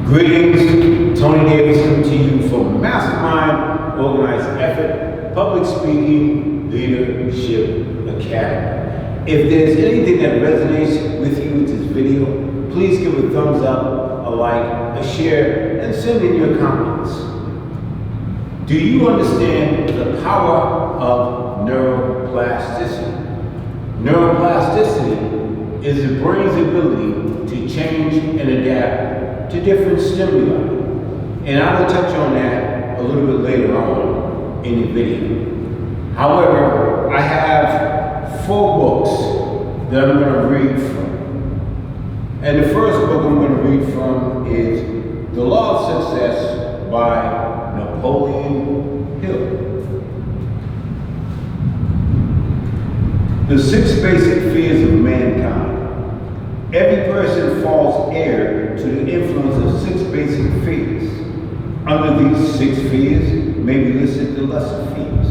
Greetings, Tony Davidson to you from Mastermind, Organized Effort, Public Speaking, Leadership Academy. If there's anything that resonates with you with this video, please give a thumbs up, a like, a share, and send in your comments. Do you understand the power of neuroplasticity? Neuroplasticity is the brain's ability to change and adapt to different stimuli. And I will touch on that a little bit later on in the video. However, I have 4 books that I'm going to read from. And the first book I'm going to read from is The Law of Success by Napoleon Hill. The 6 basic fears of mankind. Every person falls heir to the influence of 6 basic fears. Under these 6 fears may be listed the lesser fears.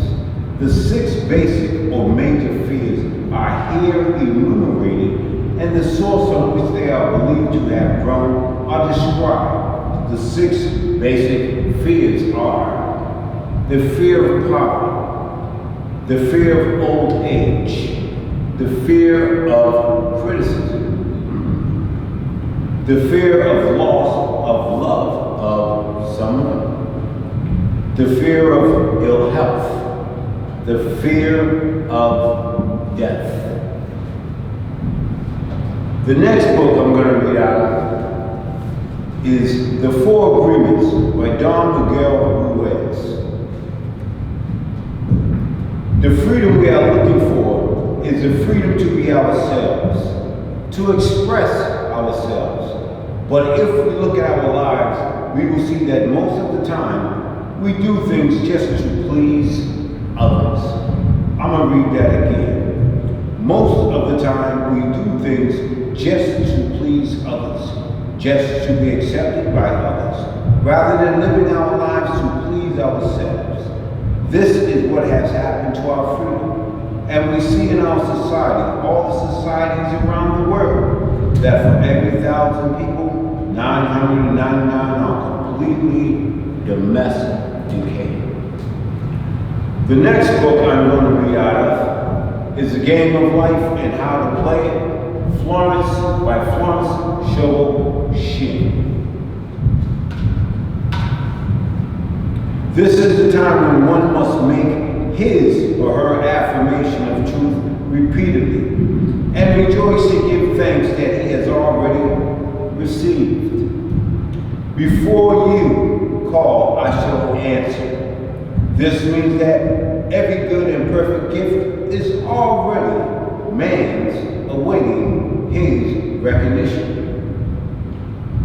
The 6 basic or major fears are here enumerated, and the source on which they are believed to have grown are described. The 6 basic fears are the fear of poverty, the fear of old age, the fear of criticism, the fear of loss of love of someone, the fear of ill health, the fear of death. The next book I'm going to read out of is The 4 Agreements by Miguel Ruiz. The freedom we are looking for is the freedom to be ourselves, to express ourselves. But if we look at our lives, we will see that most of the time, we do things just to please others. I'm going to read that again. Most of the time, we do things just to please others, just to be accepted by others, rather than living our lives to please ourselves. This is what has happened to our freedom. And we see in our society, all the societies around the world, that for every 1,000 people, 999 are completely domesticated. The next book I'm going to read out of is The Game of Life and How to Play It, Florence by Florence Shinn. This is the time when one must make his or her affirmation of truth repeatedly and rejoice to give thanks that he has already received. Before you call, I shall answer. This means that every good and perfect gift is already man's, awaiting his recognition.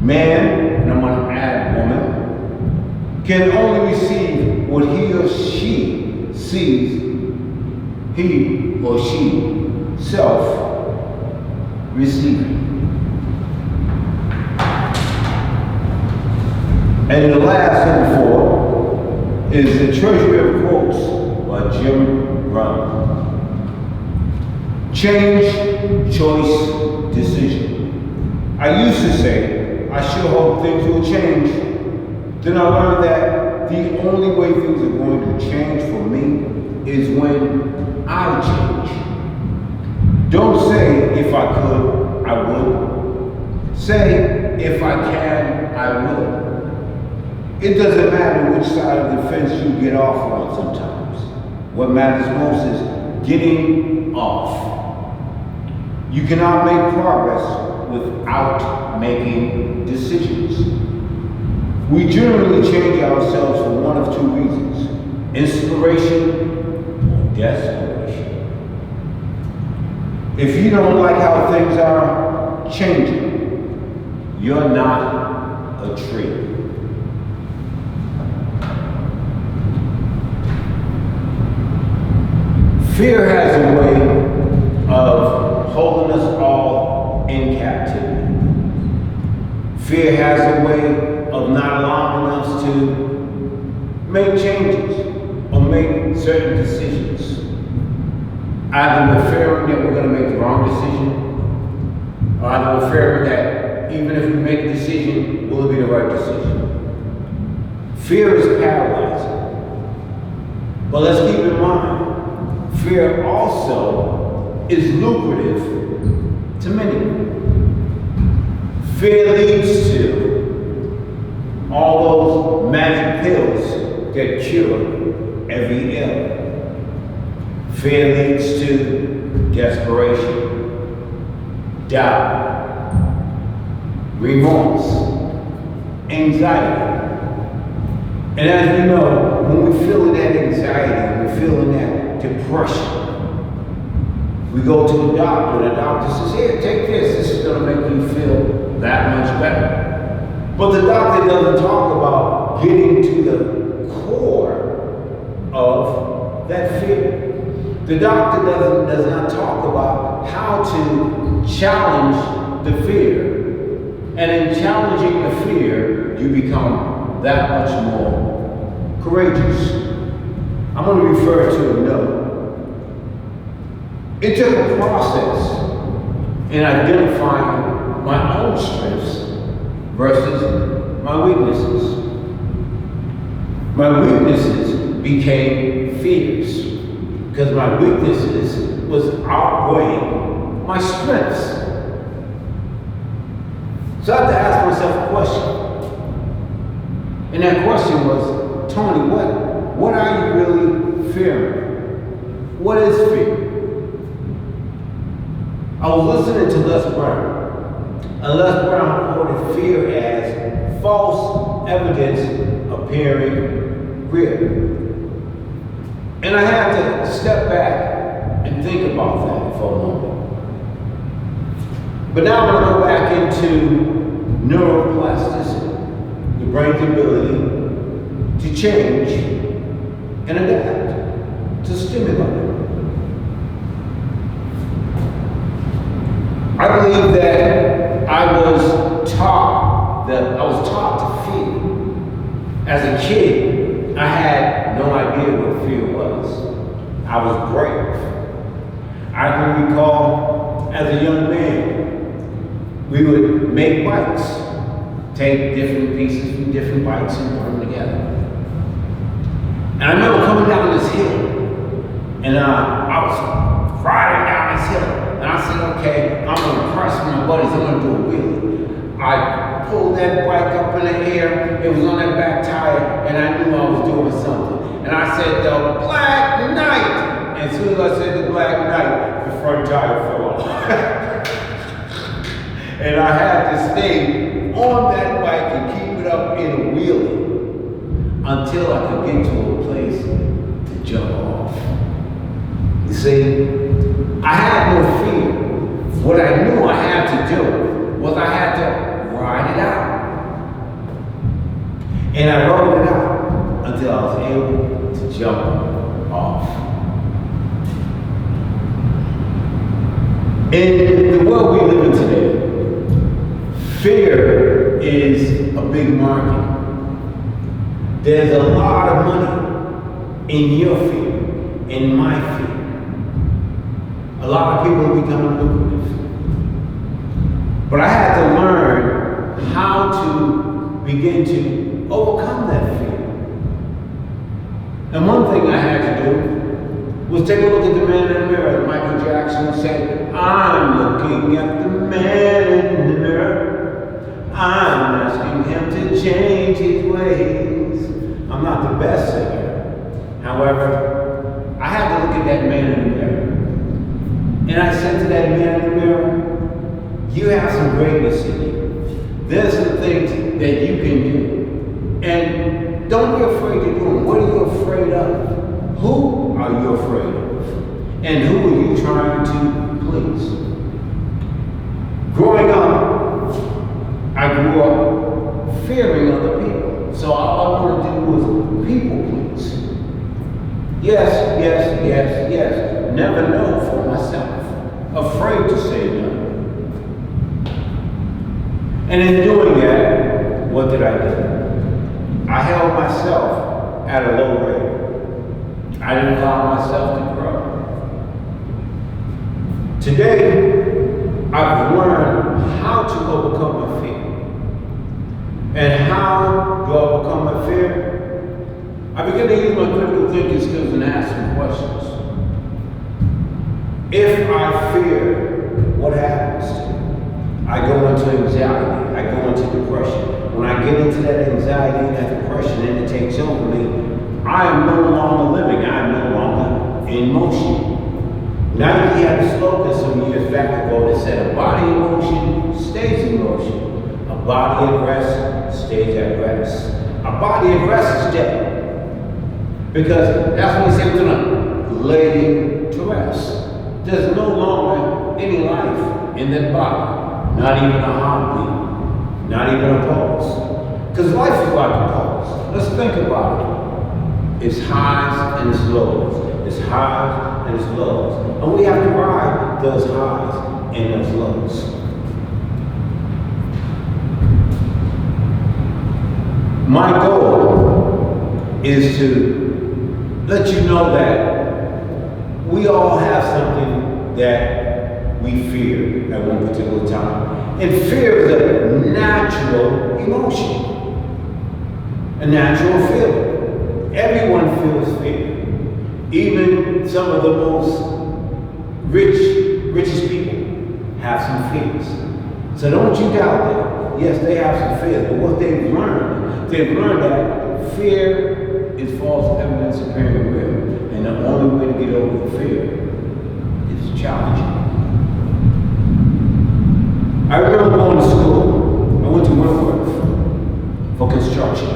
Man, and I'm going to add woman, can only receive what he or she sees he or she self receiving. And the last of the 4 is The Treasury of Quotes by Rohn. Change, choice, decision. I used to say, I sure hope things will change. Then I learned that the only way things are going to change for me is when I change. Don't say, if I could, I would. Say, if I can, I will. It doesn't matter which side of the fence you get off on sometimes. What matters most is getting off. You cannot make progress without making decisions. We generally change ourselves for one of 2 reasons: inspiration or desperation. If you don't like how things are changing, you're not a tree. Fear has a way of holding us all in captivity. Fear has a way of not allowing us to make changes or make certain decisions. Either we're fearing that we're going to make the wrong decision, or either we're fearing that even if we make a decision, will it be the right decision. Fear is paralyzing. But let's keep in mind, fear also is lucrative to many. Fear leads to all those magic pills that cure every ill. Fear leads to desperation, doubt, remorse, anxiety. And as we know, when we're feeling that anxiety, we're feeling that depression, we go to the doctor, and the doctor says, here, take this is going to make you feel that much better. But the doctor doesn't talk about getting to the core of that fear. The doctor does not talk about how to challenge the fear. And in challenging the fear, you become that much more courageous. I'm going to refer to a note. It took a process in identifying my own strengths versus my weaknesses. My weaknesses became fears because my weaknesses was outweighing my strengths. So I had to ask myself a question. And that question was, Tony, what are you really fearing? What is fear? I was listening to Les Brown. And Les Brown quoted fear as false evidence appearing real. And I had to step back and think about that for a moment. But now I'm going to go back into neuroplasticity, the brain's ability to change and adapt to stimuli. I believe that I was taught to fear. As a kid, I had no idea what fear was. I was brave. I can recall as a young man, we would make bikes, take different pieces from different bikes and put them together. And I remember coming down this hill, and I was riding down this hill, and I said, okay, I'm gonna press my buddies, I'm gonna do a wheelie. I pulled that bike up in the air, it was on that back tire, and I knew I was doing something. And I said, the Black Knight. And as soon as I said the Black Knight, the front tire fell off. And I had to stay on that bike and keep it up in a wheelie until I could get to a place to jump off. You see, I had no fear. What I knew I had to do was I had to ride it out. And I rode it out until I was able to jump off. In the world we live in today, fear is a big market. There's a lot of money in your fear, in my fear. A lot of people are becoming lucrative. But I had to learn how to begin to overcome that fear. And one thing I had to do was take a look at the man in the mirror. Michael Jackson said, I'm looking at the man in the mirror. I'm asking him to change his ways. I'm not the best singer. However, I had to look at that man in the mirror. And I said to that man in the mirror, you have some greatness in you. There's some things that you can do. And don't be afraid to do them. What are you afraid of? Who are you afraid of? And who are you trying to please? Growing up, I grew up fearing other people. So all I wanted to do was people please. Yes, yes, yes, yes. Never know for myself. Afraid to say no. And in doing that, what did I do? I held myself at a low rate. I didn't allow myself to grow. Today, I've learned how to overcome my fear. And how do I overcome my fear? I begin to use my critical thinking skills and ask some questions. If I fear, what happens to me? I go into anxiety, I go into depression. When I get into that anxiety and that depression and it takes over me, I am no longer living, I am no longer in motion. Nike had a slogan some years back ago that said, a body in motion stays in motion. A body at rest stays at rest. A body at rest is dead. Because that's when he said to them, lay to rest. There's no longer any life in that body. Not even a heartbeat. Not even a pulse. Because life is like a pulse. Let's think about it. It's highs and it's lows. It's highs and it's lows. And we have to ride those highs and those lows. My goal is to let you know that we all have something that we fear at one particular time. And fear is a natural emotion, a natural feeling. Everyone feels fear. Even some of the most richest people have some fears. So don't you doubt that. Yes, they have some fears, but what they've learned that fear is false evidence appearing real. And the only way to get over the fear is challenging. I remember going to school. I went to Wentworth for construction.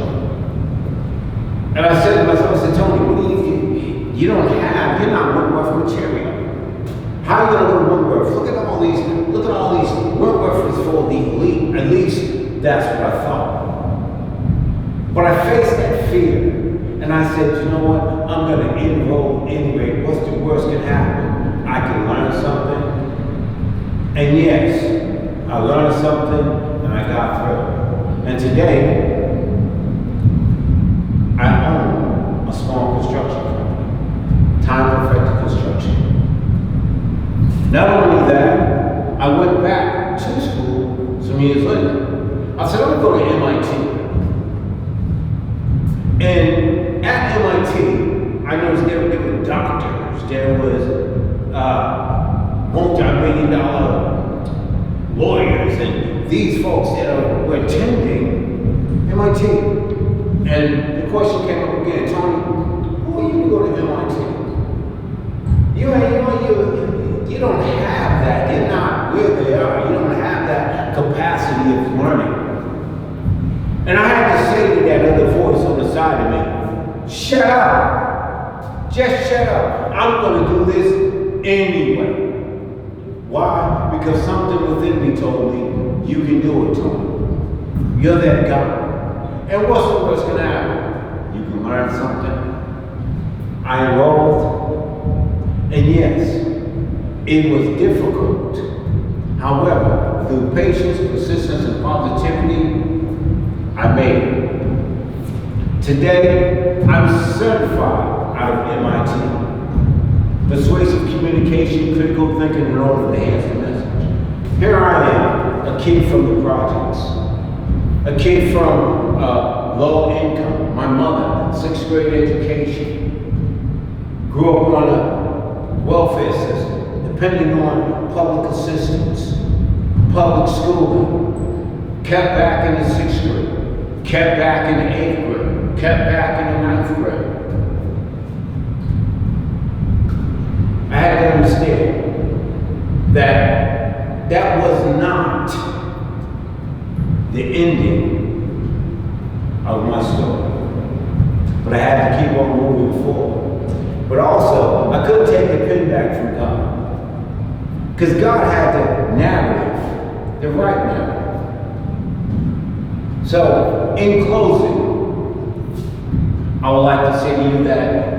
And I said to myself, I said, Tony, what do you're not Wentworth material. How are you going to go to Wentworth? Look at all these, Wentworth is for the elite. At least that's what I thought. But I faced that fear. And I said, you know what? I'm going to enroll anyway. What's the worst can happen? I can learn something. And yes, I learned something and I got through. And today, I own a small construction company, Time Perfected Construction. Not only that, I went back to school some years later. I said, I'm going to go to MIT. And at MIT, I noticed there were doctors, there was multi-million-dollar lawyers, and these folks that were attending MIT. And the question came up again, Tony, who are you to go to MIT? You don't have that. You're not where they are. You don't have that capacity of learning. And I had to say to that other voice on the side of me, shut up. Just shut up. I'm going to do this anyway. Why? Because something within me told me, you can do it, Tony. You're that guy. And what's the worst going to happen? You can learn something. I enrolled, and yes, it was difficult. However, through patience, persistence, and positivity, I made it. Today, I'm certified out of MIT. Persuasive communication, critical thinking, in order to enhance the message. Here I am, a kid from the projects. A kid from low income. My mother, 6th grade education. Grew up on a welfare system, depending on public assistance, public schooling. Kept back in the 6th grade, kept back in the 8th grade, kept back in the 9th grade. I had to understand that that was not the ending of my story. But I had to keep on moving forward. But also, I couldn't take the pen back from God. Because God had the narrative, the right narrative. So, in closing, I would like to say to you that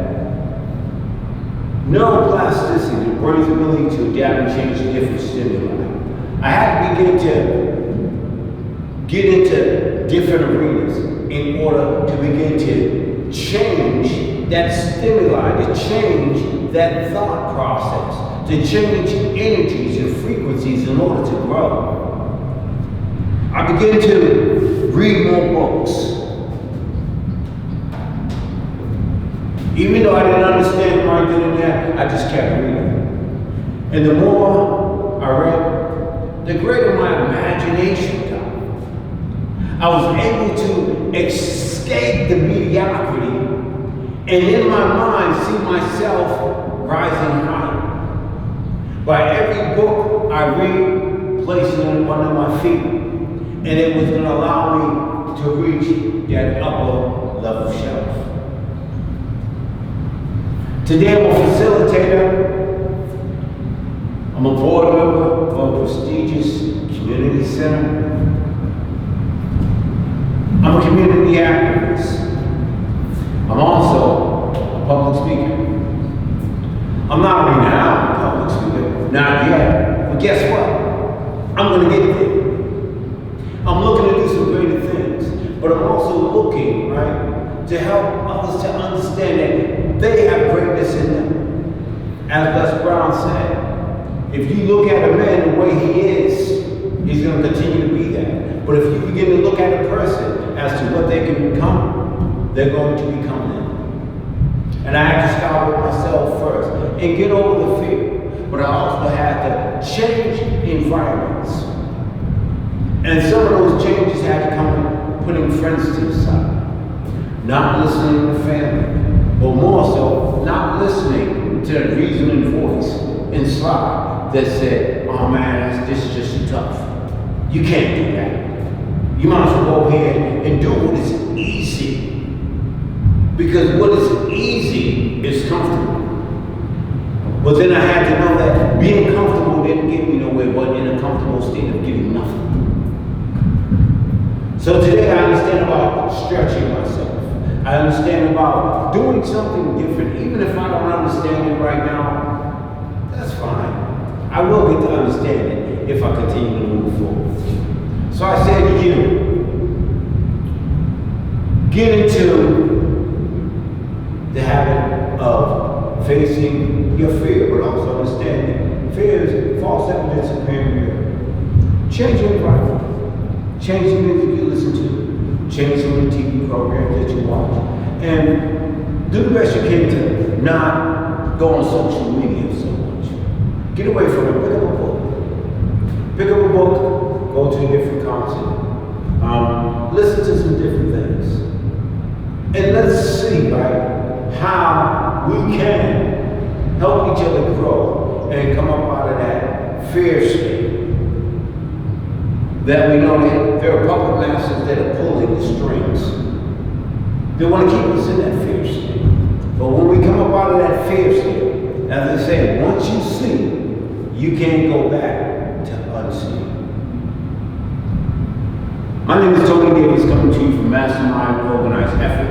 neuroplasticity brings ability to adapt and change to different stimuli. I had to begin to get into different arenas in order to begin to change that stimuli, to change that thought process, to change energies and frequencies in order to grow. I began to read more books. Even though I didn't understand right then and there, I just kept reading. And the more I read, the greater my imagination got. I was able to escape the mediocrity and in my mind see myself rising higher. By every book I read, placing it under my feet, and it was going to allow me to reach that upper level shelf. Today I'm a facilitator. I'm a board member of a prestigious community center. I'm a community activist. I'm also a public speaker. I'm not a renowned public speaker, not yet, but guess what? I'm gonna get there. I'm looking to do some greater things, but I'm also looking, right, to help others to understand that they have greatness in them. As Les Brown said, if you look at a man the way he is, he's going to continue to be that. But if you begin to look at a person as to what they can become, they're going to become them. And I had to start with myself first and get over the fear. But I also had to change environments. And some of those changes had to come with putting friends to the side, not listening to family, but more so, not listening to the reasoning voice inside that said, oh man, this is just too tough. You can't do that. You might as well go ahead and do what is easy. Because what is easy is comfortable. But then I had to know that being comfortable didn't get me nowhere, but in a comfortable state of getting nothing. So today I understand about stretching myself. I understand about doing something different. Even if I don't understand it right now, that's fine. I will get to understand it if I continue to move forward. So I say to you, get into the habit of facing your fear, but also understanding fear is false evidence appearing real. Change your environment. Change the music you listen to. Change some of the TV programs that you watch. And do the best you can to not go on social media so much. Get away from it. Pick up a book. Pick up a book. Go to a different concert. Listen to some different things. And let's see, right, how we can help each other grow and come up out of that fear state. That we know that there are puppet masters that are pulling the strings. They want to keep us in that fear state. But when we come up out of that fear state, as I say, once you see, you can't go back to unsee. My name is Tony Davidson, coming to you from Mastermind Organized Effort.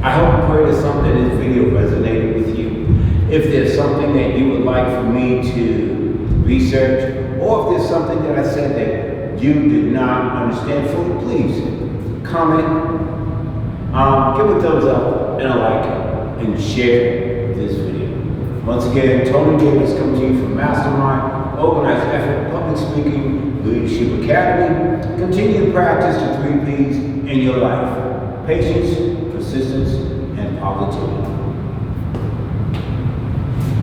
I hope and pray that something in this video resonated with you. If there's something that you would like for me to research, or if there's something that I said that you did not understand fully, please comment, give a thumbs up and a like, and share this video. Once again, Tony Davidson coming to you from Mastermind Organized Effort Public Speaking Leadership Academy. Continue to practice the 3 P's in your life: patience, persistence, and positivity.